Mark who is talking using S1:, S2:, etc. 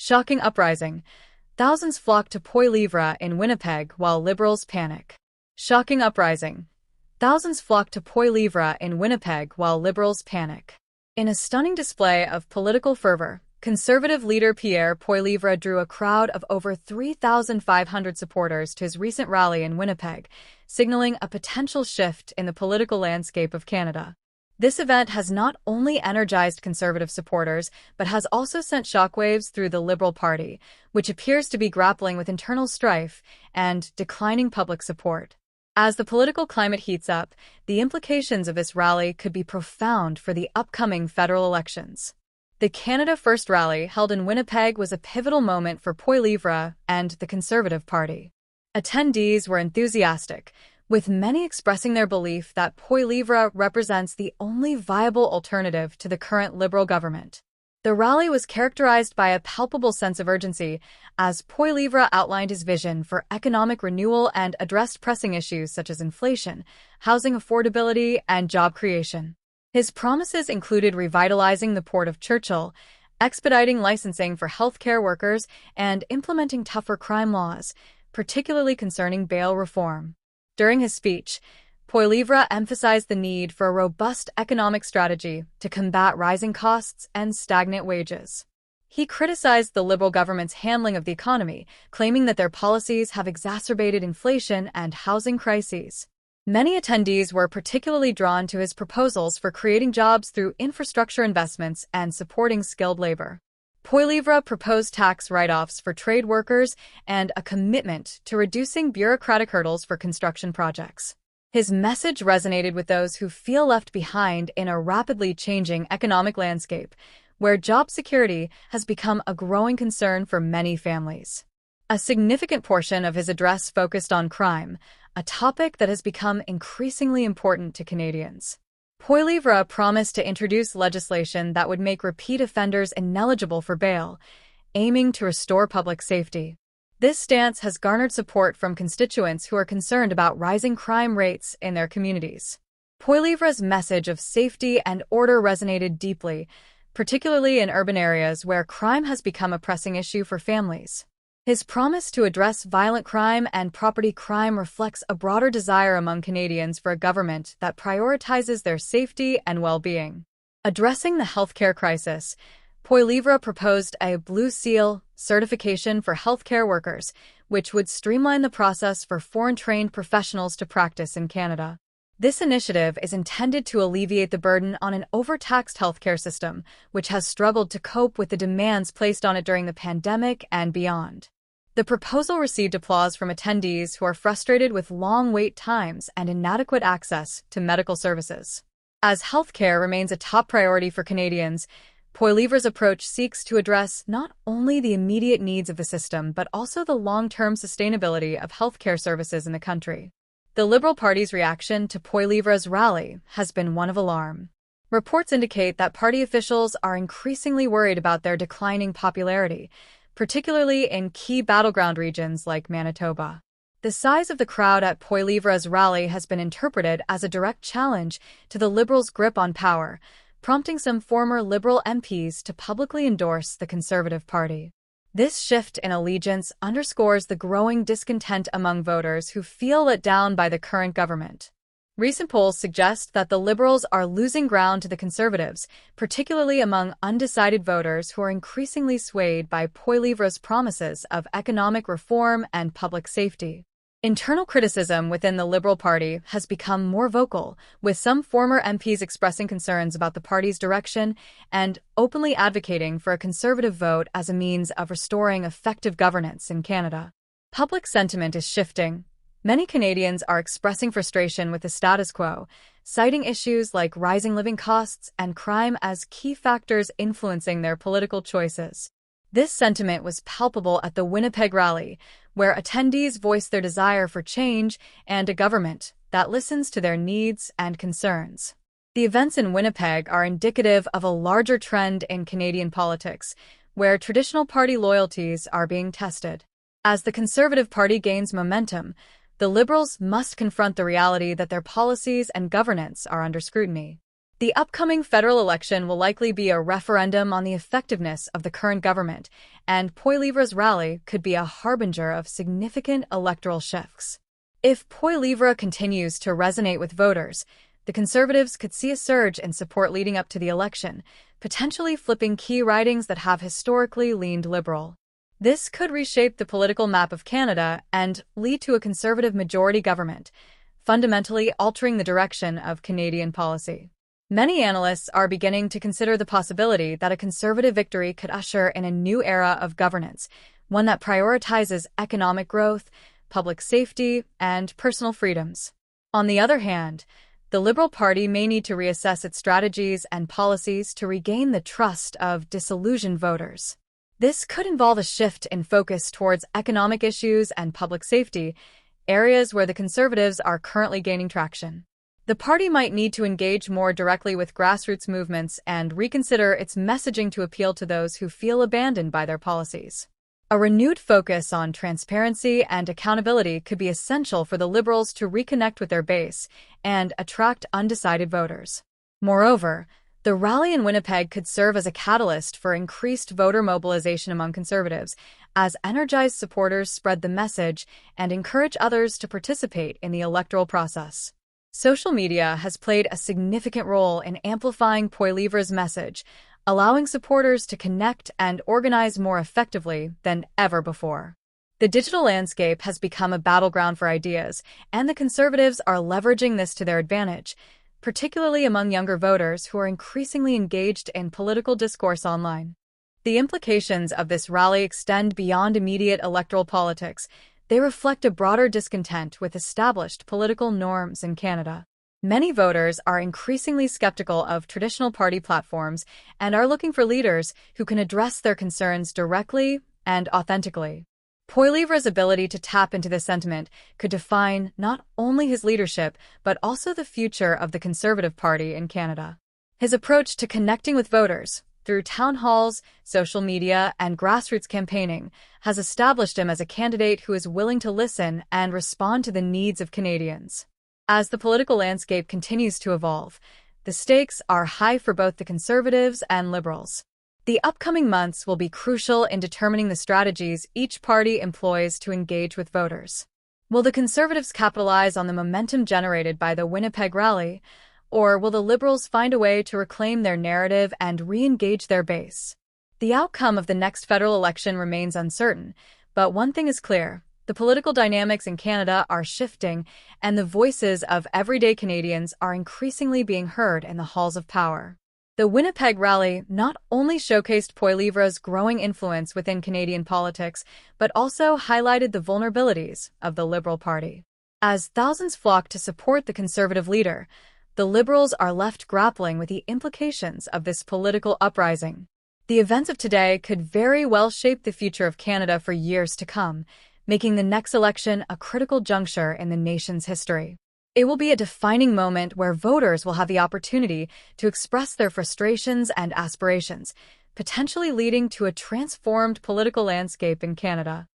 S1: Shocking uprising. Thousands flock to Poilievre in Winnipeg while Liberals panic. Shocking uprising. Thousands flock to Poilievre in Winnipeg while Liberals panic. In a stunning display of political fervor, Conservative leader Pierre Poilievre drew a crowd of over 3,500 supporters to his recent rally in Winnipeg, signaling a potential shift in the political landscape of Canada. This event has not only energized Conservative supporters, but has also sent shockwaves through the Liberal Party, which appears to be grappling with internal strife and declining public support. As the political climate heats up, the implications of this rally could be profound for the upcoming federal elections. The Canada First rally held in Winnipeg was a pivotal moment for Poilievre and the Conservative Party. Attendees were enthusiastic, with many expressing their belief that Poilievre represents the only viable alternative to the current Liberal government. The rally was characterized by a palpable sense of urgency, as Poilievre outlined his vision for economic renewal and addressed pressing issues such as inflation, housing affordability, and job creation. His promises included revitalizing the Port of Churchill, expediting licensing for healthcare workers, and implementing tougher crime laws, particularly concerning bail reform. During his speech, Poilievre emphasized the need for a robust economic strategy to combat rising costs and stagnant wages. He criticized the Liberal government's handling of the economy, claiming that their policies have exacerbated inflation and housing crises. Many attendees were particularly drawn to his proposals for creating jobs through infrastructure investments and supporting skilled labor. Poilievre proposed tax write-offs for trade workers and a commitment to reducing bureaucratic hurdles for construction projects. His message resonated with those who feel left behind in a rapidly changing economic landscape, where job security has become a growing concern for many families. A significant portion of his address focused on crime, a topic that has become increasingly important to Canadians. Poilievre promised to introduce legislation that would make repeat offenders ineligible for bail, aiming to restore public safety. This stance has garnered support from constituents who are concerned about rising crime rates in their communities. Poilievre's message of safety and order resonated deeply, particularly in urban areas where crime has become a pressing issue for families. His promise to address violent crime and property crime reflects a broader desire among Canadians for a government that prioritizes their safety and well-being. Addressing the healthcare crisis, Poilievre proposed a Blue Seal certification for healthcare workers, which would streamline the process for foreign-trained professionals to practice in Canada. This initiative is intended to alleviate the burden on an overtaxed healthcare system, which has struggled to cope with the demands placed on it during the pandemic and beyond. The proposal received applause from attendees who are frustrated with long wait times and inadequate access to medical services. As healthcare remains a top priority for Canadians, Poilievre's approach seeks to address not only the immediate needs of the system but also the long-term sustainability of healthcare services in the country. The Liberal Party's reaction to Poilievre's rally has been one of alarm. Reports indicate that party officials are increasingly worried about their declining popularity, particularly in key battleground regions like Manitoba. The size of the crowd at Poilievre's rally has been interpreted as a direct challenge to the Liberals' grip on power, prompting some former Liberal MPs to publicly endorse the Conservative Party. This shift in allegiance underscores the growing discontent among voters who feel let down by the current government. Recent polls suggest that the Liberals are losing ground to the Conservatives, particularly among undecided voters who are increasingly swayed by Poilievre's promises of economic reform and public safety. Internal criticism within the Liberal Party has become more vocal, with some former MPs expressing concerns about the party's direction and openly advocating for a Conservative vote as a means of restoring effective governance in Canada. Public sentiment is shifting. Many Canadians are expressing frustration with the status quo, citing issues like rising living costs and crime as key factors influencing their political choices. This sentiment was palpable at the Winnipeg rally, where attendees voiced their desire for change and a government that listens to their needs and concerns. The events in Winnipeg are indicative of a larger trend in Canadian politics, where traditional party loyalties are being tested. As the Conservative Party gains momentum, the Liberals must confront the reality that their policies and governance are under scrutiny. The upcoming federal election will likely be a referendum on the effectiveness of the current government, and Poilievre's rally could be a harbinger of significant electoral shifts. If Poilievre continues to resonate with voters, the Conservatives could see a surge in support leading up to the election, potentially flipping key ridings that have historically leaned Liberal. This could reshape the political map of Canada and lead to a Conservative majority government, fundamentally altering the direction of Canadian policy. Many analysts are beginning to consider the possibility that a Conservative victory could usher in a new era of governance, one that prioritizes economic growth, public safety, and personal freedoms. On the other hand, the Liberal Party may need to reassess its strategies and policies to regain the trust of disillusioned voters. This could involve a shift in focus towards economic issues and public safety, areas where the Conservatives are currently gaining traction. The party might need to engage more directly with grassroots movements and reconsider its messaging to appeal to those who feel abandoned by their policies. A renewed focus on transparency and accountability could be essential for the Liberals to reconnect with their base and attract undecided voters. Moreover, the rally in Winnipeg could serve as a catalyst for increased voter mobilization among Conservatives, as energized supporters spread the message and encourage others to participate in the electoral process. Social media has played a significant role in amplifying Poilievre's message, allowing supporters to connect and organize more effectively than ever before. The digital landscape has become a battleground for ideas, and the Conservatives are leveraging this to their advantage, particularly among younger voters who are increasingly engaged in political discourse online. The implications of this rally extend beyond immediate electoral politics. They reflect a broader discontent with established political norms in Canada. Many voters are increasingly skeptical of traditional party platforms and are looking for leaders who can address their concerns directly and authentically. Poilievre's ability to tap into this sentiment could define not only his leadership but also the future of the Conservative Party in Canada. His approach to connecting with voters, through town halls, social media, and grassroots campaigning, has established him as a candidate who is willing to listen and respond to the needs of Canadians. As the political landscape continues to evolve, the stakes are high for both the Conservatives and Liberals. The upcoming months will be crucial in determining the strategies each party employs to engage with voters. Will the Conservatives capitalize on the momentum generated by the Winnipeg rally, or will the Liberals find a way to reclaim their narrative and re-engage their base? The outcome of the next federal election remains uncertain, but one thing is clear: the political dynamics in Canada are shifting, and the voices of everyday Canadians are increasingly being heard in the halls of power. The Winnipeg rally not only showcased Poilievre's growing influence within Canadian politics, but also highlighted the vulnerabilities of the Liberal Party. As thousands flock to support the Conservative leader, the Liberals are left grappling with the implications of this political uprising. The events of today could very well shape the future of Canada for years to come, making the next election a critical juncture in the nation's history. It will be a defining moment where voters will have the opportunity to express their frustrations and aspirations, potentially leading to a transformed political landscape in Canada.